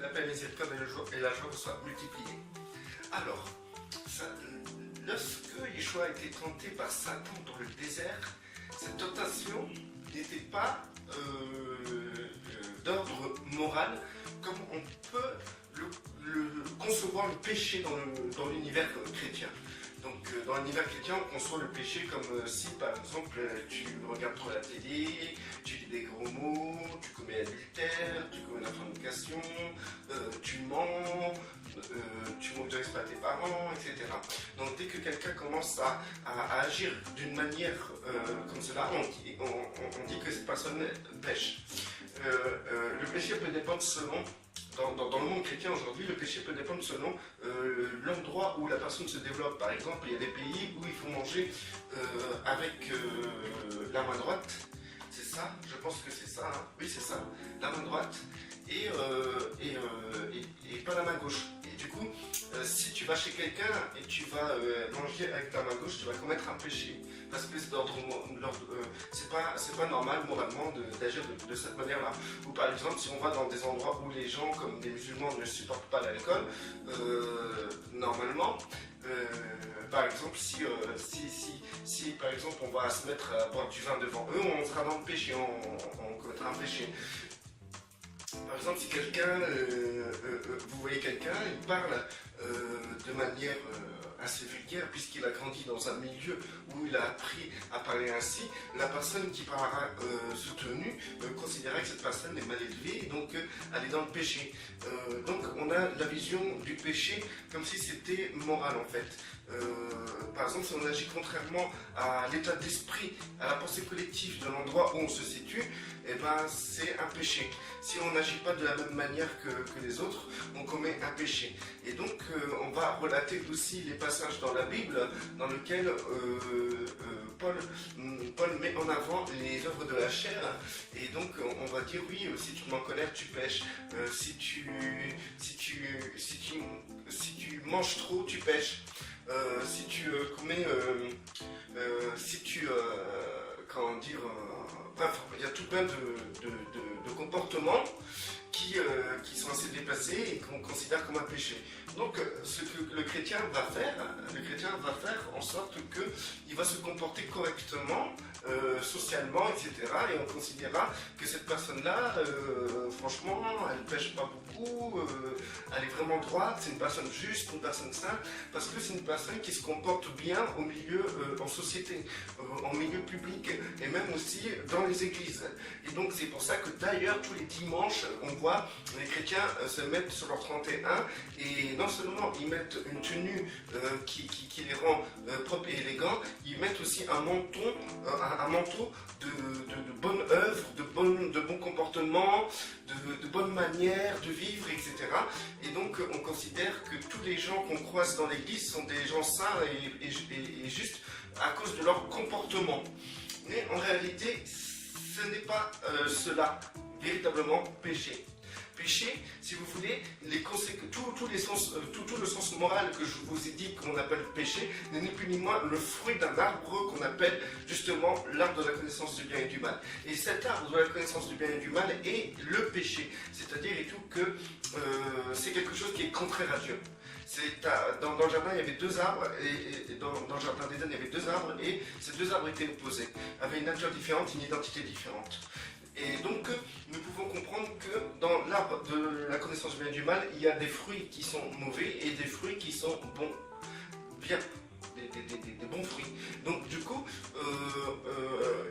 la paix, la miséricorde et la joie soient multipliées. Alors, lorsque Yeshua a été tenté par Satan dans le désert, cette tentation n'était pas d'ordre moral, comme on peut concevoir le péché dans l'univers chrétien. Donc dans l'univers chrétien, on conçoit le péché comme si par exemple tu regardes trop la télé, tu dis des gros mots, tu commets l'adultère, tu commets la fornication, tu mens, tu manques de respect à tes parents, etc. Donc dès que quelqu'un commence à agir d'une manière comme cela, on dit que cette personne pêche. Le péché peut dépendre selon... Dans le monde chrétien aujourd'hui, le péché peut dépendre selon l'endroit où la personne se développe. Par exemple, il y a des pays où il faut manger avec la main droite. C'est ça, je pense que c'est ça. Hein. Oui, c'est ça, la main droite et pas la main gauche. Et du coup, si tu vas chez quelqu'un et tu vas manger avec ta main gauche, tu vas commettre un péché. Parce que c'est pas normal moralement d'agir de cette manière-là. Ou par exemple, si on va dans des endroits où les gens, comme des musulmans, ne supportent pas l'alcool, normalement, par exemple, si par exemple on va se mettre à boire du vin devant eux, on sera dans le péché, on commettra un péché. Par exemple, si quelqu'un, vous voyez quelqu'un, il parle de manière assez vulgaire, puisqu'il a grandi dans un milieu où il a appris à parler ainsi, la personne qui parlera soutenue considérera que cette personne est mal élevée, et donc elle est dans le péché. Donc on a la vision du péché comme si c'était moral en fait. Par exemple, si on agit contrairement à l'état d'esprit, à la pensée collective de l'endroit où on se situe, eh ben, c'est un péché. Si on n'agit pas de la même manière que les autres, on commet un péché. Et donc, on va relater aussi les passages dans la Bible dans lesquels Paul met en avant les œuvres de la chair. Et donc, on va dire, oui, si tu m'en colères, tu pêches. Si tu manges trop, tu pêches. Si tu commets, comment dire, bref, il y a tout plein de comportements qui sont assez déplacés et qu'on considère comme un péché. Donc, ce que le chrétien va faire en sorte qu'il va se comporter correctement, socialement, etc. Et on considérera que cette personne-là, franchement, elle ne pêche pas beaucoup, elle est vraiment droite, c'est une personne juste, une personne sainte, parce que c'est une personne qui se comporte bien au milieu, en société, en milieu public, et même aussi dans les églises. Et donc, c'est pour ça que d'ailleurs, tous les dimanches, on voit les chrétiens se mettre sur leur 31, et non seulement ils mettent une tenue qui les rend propres et élégants, ils mettent aussi un manteau de bonne œuvre, de bon comportement, de bonnes manières de vivre, etc. Et donc on considère que tous les gens qu'on croise dans l'église sont des gens sains et justes à cause de leur comportement. Mais en réalité, ce n'est pas cela, véritablement péché. Péché, si vous voulez, tout le sens moral que je vous ai dit qu'on appelle péché n'est ni plus ni moins le fruit d'un arbre qu'on appelle justement l'arbre de la connaissance du bien et du mal. Et cet arbre de la connaissance du bien et du mal est le péché, c'est-à-dire et tout que c'est quelque chose qui est contraire à Dieu. Dans le jardin, il y avait deux arbres, et dans le jardin d'Éden, il y avait deux arbres, et ces deux arbres étaient opposés, avaient une nature différente, une identité différente. Et donc, nous pouvons comprendre que dans l'arbre de la connaissance du bien et du mal, il y a des fruits qui sont mauvais et des fruits qui sont bons, bien, des bons fruits. Donc, du coup,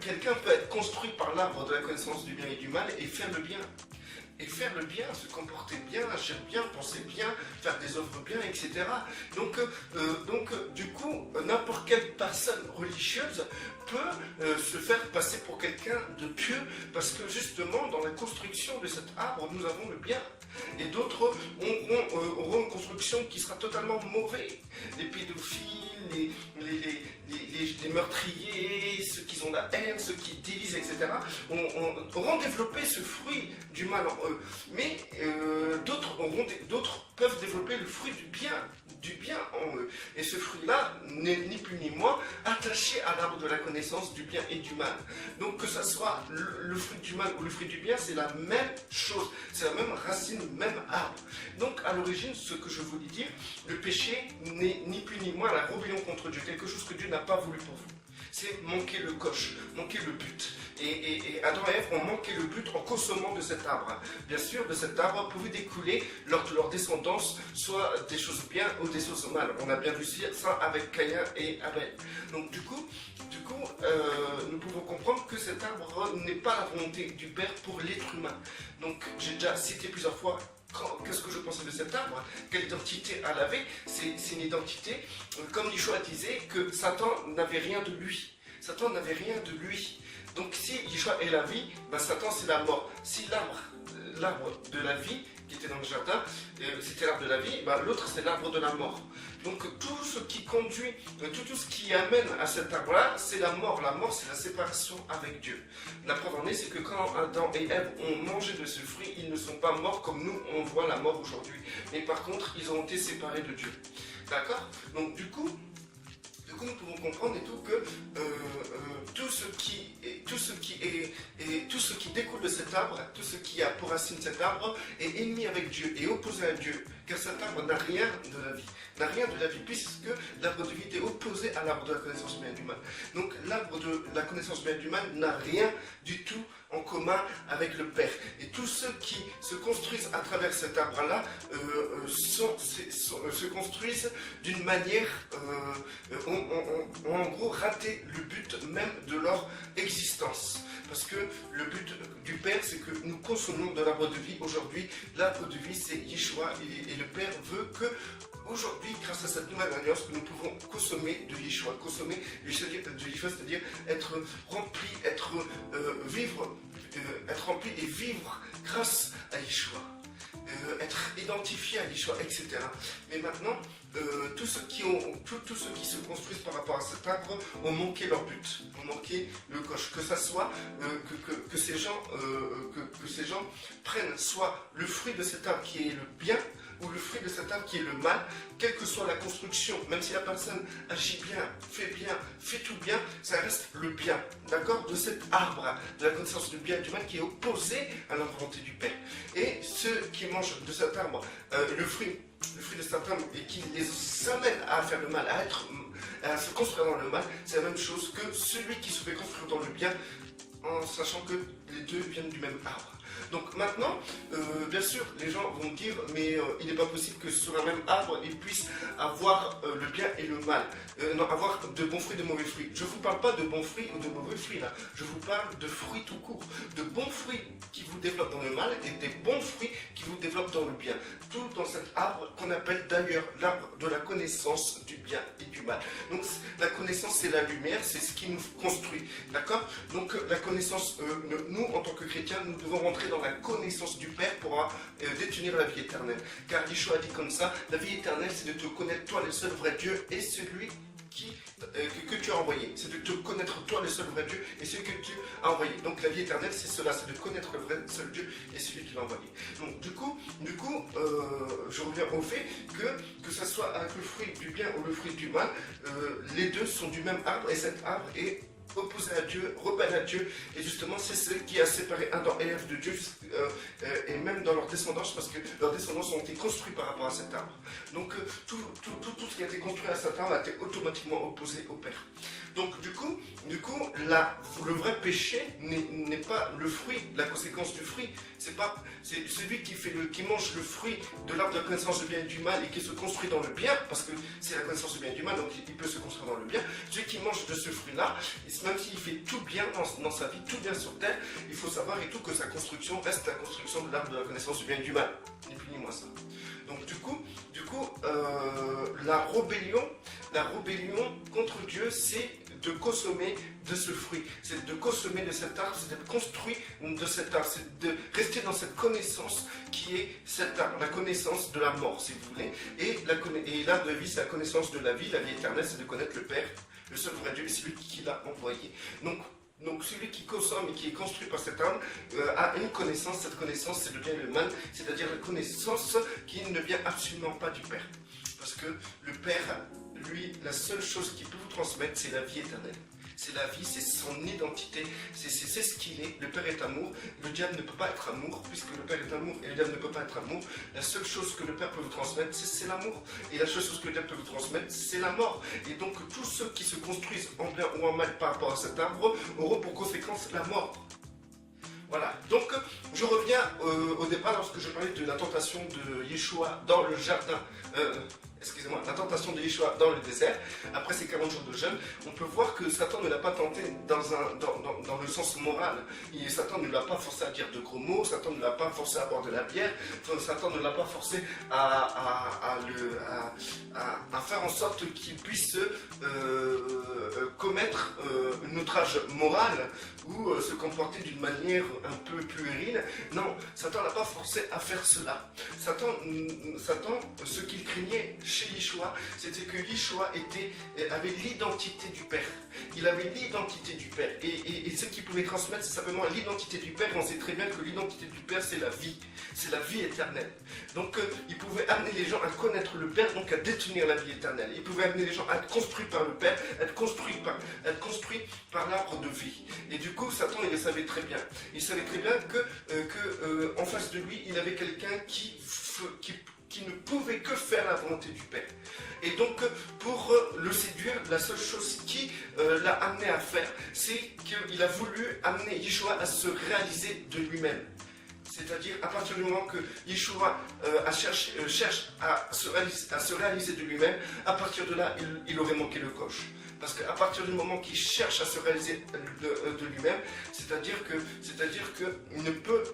quelqu'un peut être construit par l'arbre de la connaissance du bien et du mal et faire le bien. Et faire le bien, se comporter bien, agir bien, penser bien, faire des œuvres bien, etc. Donc du coup, n'importe quelle personne religieuse peut se faire passer pour quelqu'un de pieux, parce que justement, dans la construction de cet arbre, nous avons le bien. Et d'autres auront une construction qui sera totalement mauvaise. Les pédophiles, les meurtriers, ceux qui ont la haine, ceux qui divisent, etc., auront développé ce fruit du mal en eux. Mais d'autres peuvent développer le fruit du bien en eux. heureux. Et ce fruit-là n'est ni plus ni moins attaché à l'arbre de la connaissance du bien et du mal. Donc que ce soit le fruit du mal ou le fruit du bien, c'est la même chose, c'est la même racine, même arbre. Donc à l'origine, ce que je voulais dire, le péché n'est ni plus ni moins la rébellion contre Dieu, quelque chose que Dieu n'a pas voulu pour vous. C'est manquer le coche, manquer le but. Et Adam et Ève ont manqué le but en consommant de cet arbre. Bien sûr, de cet arbre pouvait découler lors de leur descendance soit des choses bien ou des choses mal. On a bien vu ça avec Caïn et Abel. Donc du coup, nous pouvons comprendre que cet arbre n'est pas la volonté du Père pour l'être humain. Donc j'ai déjà cité plusieurs fois qu'est-ce que je pensais de cet arbre, quelle identité à laver. C'est une identité, comme Yeshua disait, que Satan n'avait rien de lui. Satan n'avait rien de lui. Donc si Yeshua est la vie, ben Satan c'est la mort. Si l'arbre de la vie, qui était dans le jardin, c'était l'arbre de la vie, ben l'autre c'est l'arbre de la mort. Donc tout ce qui conduit, tout ce qui amène à cet arbre-là, c'est la mort. La mort, c'est la séparation avec Dieu. La preuve en est, c'est que quand Adam et Ève ont mangé de ce fruit, ils ne sont pas morts comme nous, on voit la mort aujourd'hui. Mais par contre, ils ont été séparés de Dieu. D'accord? Donc du coup, nous pouvons comprendre et tout que tout ce qui découle de cet arbre, tout ce qui a pour racine cet arbre est ennemi avec Dieu et opposé à Dieu, car cet arbre n'a rien de la vie. N'a rien de la vie, puisque l'arbre de vie est opposé à l'arbre de la connaissance du bien et du mal. Donc l'arbre de la connaissance du bien et du mal n'a rien du tout en commun avec le Père. Et tous ceux qui se construisent à travers cet arbre-là se construisent d'une manière, ont en gros raté le but même de leur existence. Parce que le but du Père, c'est que nous consommons de l'arbre de vie aujourd'hui. L'arbre de vie, c'est Yeshua. Et le Père veut que aujourd'hui, grâce à cette nouvelle alliance, que nous pouvons consommer de Yeshua. Consommer de Yeshua, c'est-à-dire être rempli, être rempli et vivre grâce à Yeshua. Être identifié à Yeshua, etc. Mais maintenant, tous ceux qui se construisent par rapport à cet arbre ont manqué leur but, ont manqué le coche. Que ça soit que ces gens prennent soit le fruit de cet arbre qui est le bien, ou le fruit de cet arbre qui est le mal, quelle que soit la construction, même si la personne agit bien, fait tout bien, ça reste le bien, d'accord, de cet arbre, de la connaissance du bien et du mal qui est opposé à la volonté du Père. Et ceux qui mangent de cet arbre, le fruit de cet arbre et qui les amène à faire le mal, à se construire dans le mal, c'est la même chose que celui qui se fait construire dans le bien, en sachant que les deux viennent du même arbre. Donc maintenant, bien sûr, les gens vont dire, mais il n'est pas possible que sur un même arbre, ils puissent avoir le bien et le mal. Non, avoir de bons fruits et de mauvais fruits. Je ne vous parle pas de bons fruits ou de mauvais fruits là. Je vous parle de fruits tout court. De bons fruits qui vous développent dans le mal et des bons fruits qui vous développent dans le bien. Tout dans cet arbre qu'on appelle d'ailleurs l'arbre de la connaissance du bien et du mal. Donc la connaissance, c'est la lumière, c'est ce qui nous construit. D'accord? Donc la connaissance, nous en tant que chrétiens, nous devons rentrer dans la connaissance du Père pour détenir la vie éternelle. Car Yeshua a dit comme ça, la vie éternelle, c'est de te connaître toi le seul vrai Dieu et celui que tu as envoyé. C'est de te connaître toi le seul vrai Dieu et celui que tu as envoyé. Donc la vie éternelle, c'est cela, c'est de connaître le vrai seul Dieu et celui qui l'a envoyé. Donc du coup, je reviens au fait que ce soit avec le fruit du bien ou le fruit du mal, les deux sont du même arbre et cet arbre est opposé à Dieu, rebelle à Dieu, et justement c'est ce qui a séparé Adam et Ève de Dieu, et même dans leur descendance, parce que leurs descendants ont été construits par rapport à cet arbre. Donc tout ce qui a été construit à cet arbre a été automatiquement opposé au Père. Donc du coup le vrai péché n'est pas le fruit, la conséquence du fruit, c'est celui qui mange le fruit de l'arbre de la connaissance du bien et du mal et qui se construit dans le bien, parce que c'est la connaissance du bien et du mal, donc il peut se construire dans le bien. Celui qui mange de ce fruit-là, même s'il fait tout bien dans sa vie, tout bien sur terre, il faut savoir et tout que sa construction reste la construction de l'arbre de la connaissance du bien et du mal. Ni plus ni moins ça. Donc du coup, la rébellion contre Dieu, c'est de consommer de ce fruit, c'est de consommer de cet arbre, c'est d'être construit de cet arbre, c'est de rester dans cette connaissance qui est cet arbre, la connaissance de la mort, si vous voulez, et l'arbre de vie, c'est la connaissance de la vie éternelle, c'est de connaître le Père, le seul vrai Dieu, et celui qui l'a envoyé. Donc celui qui consomme et qui est construit par cet arbre a une connaissance, cette connaissance c'est le bien et le mal, c'est-à-dire la connaissance qui ne vient absolument pas du Père. Parce que le Père, lui, la seule chose qu'il peut vous transmettre, c'est la vie éternelle. C'est la vie, c'est son identité, c'est ce qu'il est. Le Père est amour, le diable ne peut pas être amour, puisque le Père est amour et le diable ne peut pas être amour. La seule chose que le Père peut vous transmettre, c'est l'amour. Et la seule chose que le diable peut vous transmettre, c'est la mort. Et donc tous ceux qui se construisent en bien ou en mal par rapport à cet arbre auront pour conséquence la mort. Voilà, donc je reviens au départ lorsque je parlais de la tentation de Yeshua dans le jardin. Excusez-moi, la tentation de Yeshua dans le désert, après ces 40 jours de jeûne, on peut voir que Satan ne l'a pas tenté dans le sens moral. Satan ne l'a pas forcé à dire de gros mots, Satan ne l'a pas forcé à boire de la bière, Satan ne l'a pas forcé à faire en sorte qu'il puisse commettre un outrage moral ou se comporter d'une manière un peu puérile. Non, Satan ne l'a pas forcé à faire cela. Satan, ce qu'il craignait chez Yeshua, c'était que Yeshua avait l'identité du Père. Il avait l'identité du Père. Et ce qu'il pouvait transmettre, c'est simplement l'identité du Père. On sait très bien que l'identité du Père, c'est la vie. C'est la vie éternelle. Donc, il pouvait amener les gens à connaître le Père, donc à détenir la vie éternelle. Il pouvait amener les gens à être construits par le Père, être construits par l'arbre de vie. Et du coup, Satan, il le savait très bien. Il savait très bien que en face de lui, il avait quelqu'un qui ne pouvait que faire la volonté du Père. Et donc, pour le séduire, la seule chose qui l'a amené à faire, c'est qu'il a voulu amener Yeshua à se réaliser de lui-même. C'est-à-dire, à partir du moment que Yeshua cherche à se réaliser de lui-même, à partir de là, il aurait manqué le coche. Parce qu'à partir du moment qu'il cherche à se réaliser de lui-même, c'est-à-dire qu'il ne peut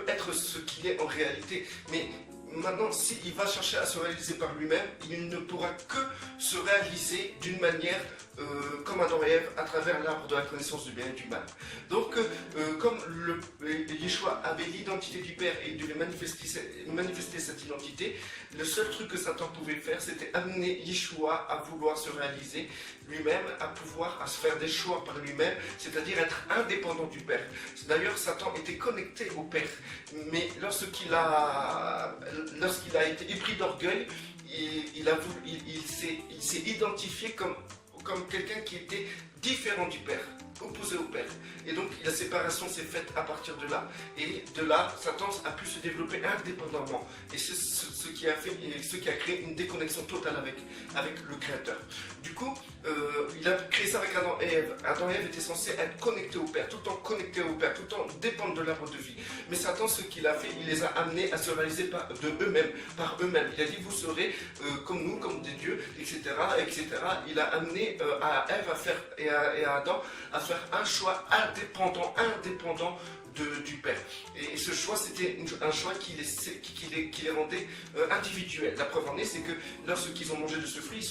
être ce qu'il est en réalité. Mais maintenant, s'il va chercher à se réaliser par lui-même, il ne pourra que se réaliser d'une manière comme Adam et Ève à travers l'arbre de la connaissance du bien et du mal. Donc, comme Yeshua avait l'identité du Père et il devait manifester cette identité, le seul truc que Satan pouvait faire, c'était amener Yeshua à vouloir se réaliser lui-même, à se faire des choix par lui-même, c'est-à-dire être indépendant du Père. D'ailleurs, Satan était connecté au Père, mais lorsqu'il a été épris d'orgueil, il s'est identifié comme quelqu'un qui était différent du Père, opposé au Père. Et donc la séparation s'est faite à partir de là. Et de là, Satan a pu se développer indépendamment. Et c'est ce qui a créé une déconnexion totale avec le Créateur. Du coup, il a créé ça avec Adam et Ève. Adam et Ève étaient censés être connectés au Père, tout le temps connectés au Père, tout le temps dépendre de l'arbre de vie. Mais Satan, ce qu'il a fait, il les a amenés à se réaliser par eux-mêmes. Il a dit, vous serez comme nous, comme des dieux, etc., etc. Il a amené à Ève et à Adam à faire un choix indépendant du Père. Et ce choix, c'était un choix qui les rendait individuels. La preuve en est, c'est que lorsqu'ils ont mangé de ce fruit,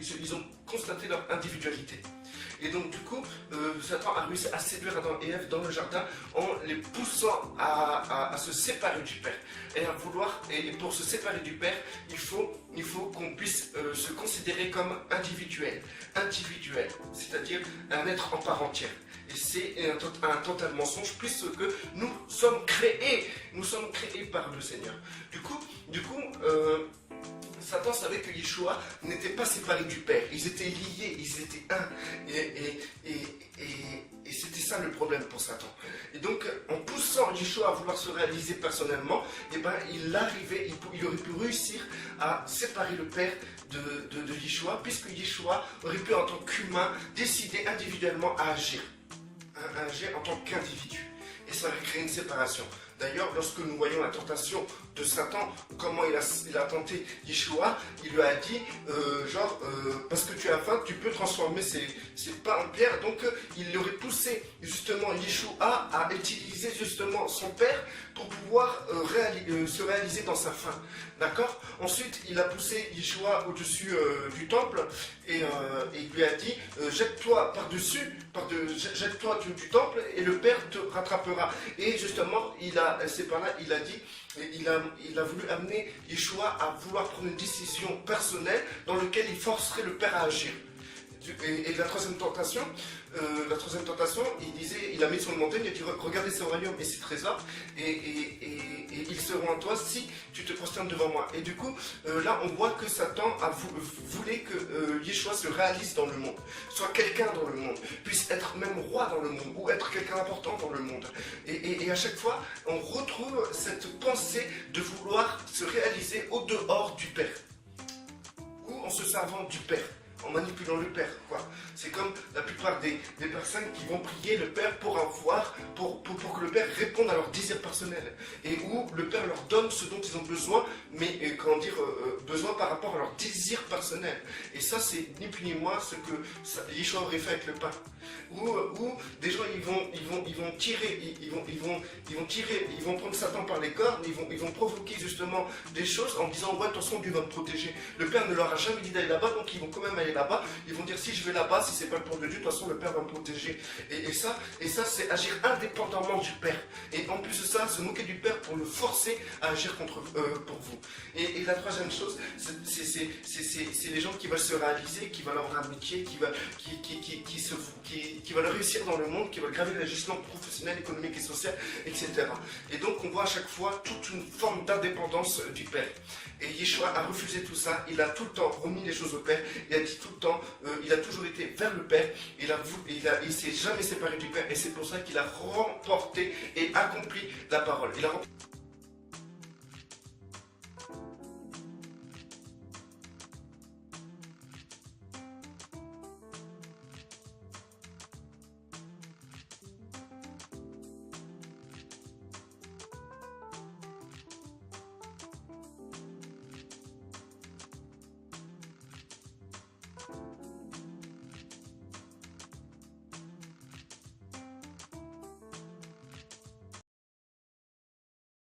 ils ont constaté leur individualité. Et donc du coup, Satan a réussi à séduire Adam et Ève dans le jardin en les poussant à se séparer du Père. Et pour se séparer du Père, il faut qu'on puisse se considérer comme individuel, c'est-à-dire un être en part entière. Et c'est un total mensonge, puisque nous sommes créés par le Seigneur. Du coup, Satan savait que Yeshua n'était pas séparé du Père. Ils étaient liés, ils étaient un. Et c'était ça le problème pour Satan. Et donc, en poussant Yeshua à vouloir se réaliser personnellement, il aurait pu réussir à séparer le Père de Yeshua, puisque Yeshua aurait pu, en tant qu'humain, décider individuellement à agir en tant qu'individu. Et ça aurait créé une séparation. D'ailleurs, lorsque nous voyons la tentation de Satan, comment il a tenté Yeshua, il lui a dit, parce que tu as faim, tu peux transformer ces pains en pierre. Donc, il aurait poussé justement Yeshua à utiliser justement son Père pour pouvoir se réaliser dans sa faim. D'accord? Ensuite, il a poussé Yeshua au-dessus du temple et il lui a dit, jette-toi jette-toi du temple et le Père te rattrapera. Et justement, c'est par là, il a dit, il a voulu amener Yeshua à vouloir prendre une décision personnelle dans laquelle il forcerait le Père à agir. Et la troisième tentation, il disait, il a mis sur une montagne, il a dit regardez ce royaume et ses trésors, et ils seront à toi si tu te prosternes devant moi. Et du coup, là on voit que Satan voulait que Yeshua se réalise dans le monde, soit quelqu'un dans le monde, puisse être même roi dans le monde, ou être quelqu'un d'important dans le monde. Et à chaque fois, on retrouve cette pensée de vouloir se réaliser au dehors du Père, ou en se servant du Père, en manipulant le Père, quoi. C'est comme la plupart des personnes qui vont prier le Père pour que le Père réponde à leurs désirs personnels, et où le Père leur donne ce dont ils ont besoin, mais besoin par rapport à leurs désirs personnels. Et ça, c'est ni plus ni moins ce que Yeshua aurait fait avec le pain. Où des gens ils vont prendre Satan par les cornes, ils vont provoquer justement des choses en disant ouais, attention, Dieu va me protéger. Le Père ne leur a jamais dit d'aller là-bas, donc ils vont quand même aller là-bas. Ils vont dire si je vais là-bas, si c'est pas le plan de Dieu, de toute façon le Père va me protéger. Et ça c'est agir indépendamment du Père. Et en plus de ça, se moquer du Père pour le forcer à agir pour vous. Et la troisième chose, c'est les gens qui veulent se réaliser, qui veulent avoir un métier, qui veulent réussir dans le monde, qui veulent gravir les échelons professionnels, économiques et sociaux, etc. Et donc on voit à chaque fois toute une forme d'indépendance du Père. Et Yeshua a refusé tout ça, il a tout le temps remis les choses au Père, il a dit tout le temps, il a toujours été vers le Père, il ne s'est jamais séparé du Père, et c'est pour ça qu'il a remporté et accompli la parole.